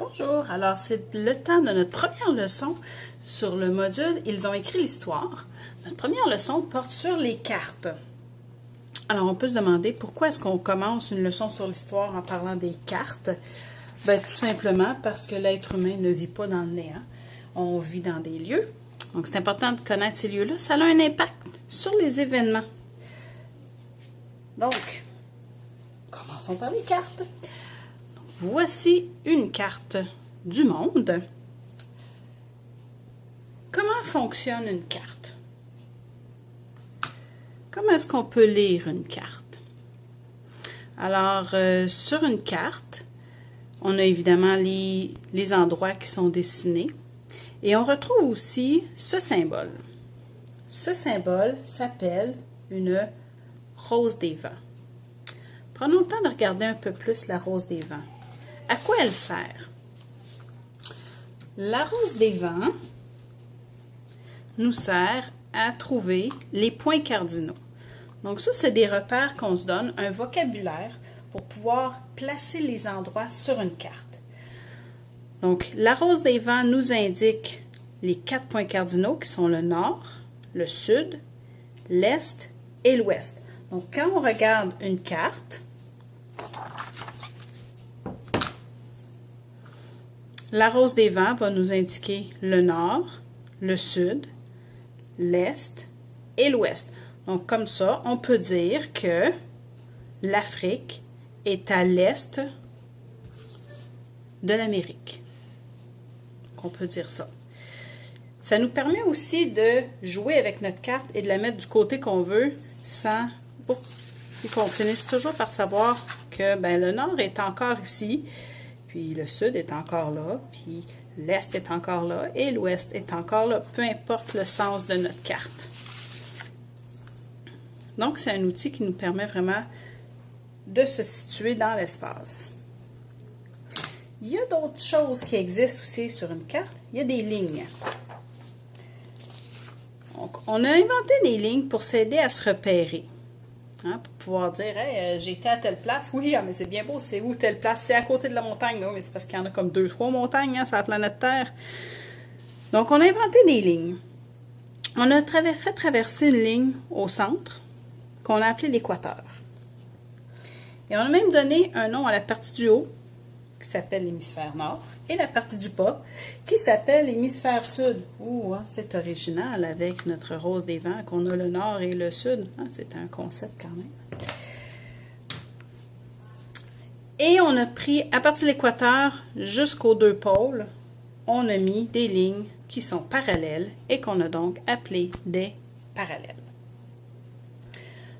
Bonjour, alors c'est le temps de notre première leçon sur le module « Ils ont écrit l'histoire ». Notre première leçon porte sur les cartes. Alors on peut se demander pourquoi est-ce qu'on commence une leçon sur l'histoire en parlant des cartes? Bien, tout simplement parce que l'être humain ne vit pas dans le néant. On vit dans des lieux. Donc c'est important de connaître ces lieux-là. Ça a un impact sur les événements. Donc, commençons par les cartes. Voici une carte du monde. Comment fonctionne une carte? Comment est-ce qu'on peut lire une carte? Alors, sur une carte, on a évidemment les endroits qui sont dessinés et on retrouve aussi ce symbole. Ce symbole s'appelle une rose des vents. Prenons le temps de regarder un peu plus la rose des vents. À quoi elle sert? La rose des vents nous sert à trouver les points cardinaux. Donc ça, c'est des repères qu'on se donne, un vocabulaire pour pouvoir placer les endroits sur une carte. Donc, la rose des vents nous indique les 4 points cardinaux qui sont le nord, le sud, l'est et l'ouest. Donc, quand on regarde une carte, la rose des vents va nous indiquer le nord, le sud, l'est et l'ouest. Donc, comme ça, on peut dire que l'Afrique est à l'est de l'Amérique. Donc, on peut dire ça. Ça nous permet aussi de jouer avec notre carte et de la mettre du côté qu'on veut sans qu'on finisse toujours par savoir que le nord est encore ici, puis le sud est encore là, puis l'est est encore là et l'ouest est encore là, peu importe le sens de notre carte. Donc, c'est un outil qui nous permet vraiment de se situer dans l'espace. Il y a d'autres choses qui existent aussi sur une carte. Il y a des lignes. Donc, on a inventé des lignes pour s'aider à se repérer. Pour pouvoir dire, hey, j'étais à telle place. Oui, mais c'est bien beau, c'est où telle place? C'est à côté de la montagne. Oui, mais c'est parce qu'il y en a comme 2-3 montagnes sur la planète Terre. Donc, on a inventé des lignes. On a fait traverser une ligne au centre qu'on a appelée l'équateur. Et on a même donné un nom à la partie du haut qui s'appelle l'hémisphère nord et la partie du bas qui s'appelle l'hémisphère sud. Oh, c'est original avec notre rose des vents qu'on a le nord et le sud. C'est un concept quand même. Et on a pris, à partir de l'équateur jusqu'aux 2 pôles, on a mis des lignes qui sont parallèles et qu'on a donc appelées des parallèles.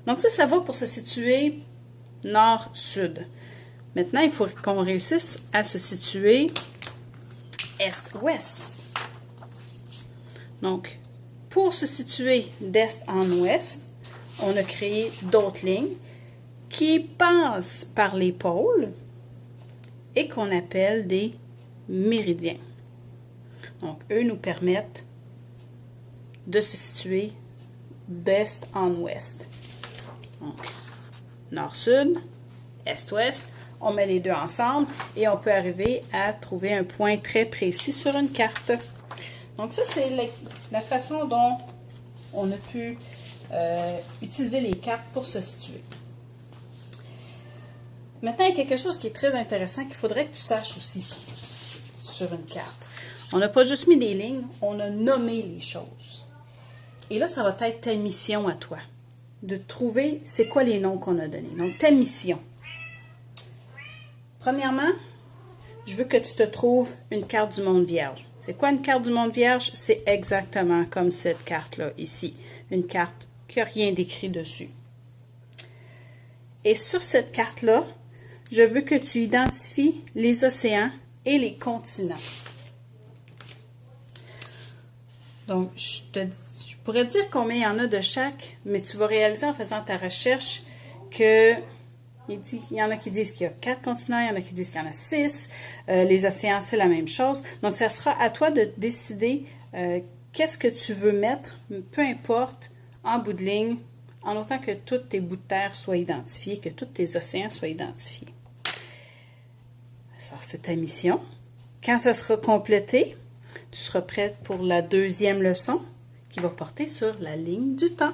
Donc ça va pour se situer nord-sud. Maintenant, il faut qu'on réussisse à se situer est-ouest. Donc, pour se situer d'est en ouest, on a créé d'autres lignes qui passent par les pôles et qu'on appelle des méridiens. Donc, eux nous permettent de se situer d'est en ouest. Donc, nord-sud, est-ouest, on met les deux ensemble et on peut arriver à trouver un point très précis sur une carte. Donc ça, c'est la façon dont on a pu utiliser les cartes pour se situer. Maintenant, il y a quelque chose qui est très intéressant qu'il faudrait que tu saches aussi sur une carte. On n'a pas juste mis des lignes, on a nommé les choses. Et là, ça va être ta mission à toi, de trouver c'est quoi les noms qu'on a donnés. Donc, ta mission. Premièrement, je veux que tu te trouves une carte du monde vierge. C'est quoi une carte du monde vierge? C'est exactement comme cette carte-là, ici. Une carte qui n'a rien d'écrit dessus. Et sur cette carte-là, je veux que tu identifies les océans et les continents. Donc, je pourrais te dire combien il y en a de chaque, mais tu vas réaliser en faisant ta recherche que il y en a qui disent qu'il y a 4 continents, il y en a qui disent qu'il y en a 6. Les océans, c'est la même chose. Donc, ça sera à toi de décider qu'est-ce que tu veux mettre, peu importe, en bout de ligne, en autant que tous tes bouts de terre soient identifiés, que tous tes océans soient identifiés. Alors, c'est ta mission. Quand ça sera complété, tu seras prête pour la deuxième leçon qui va porter sur la ligne du temps.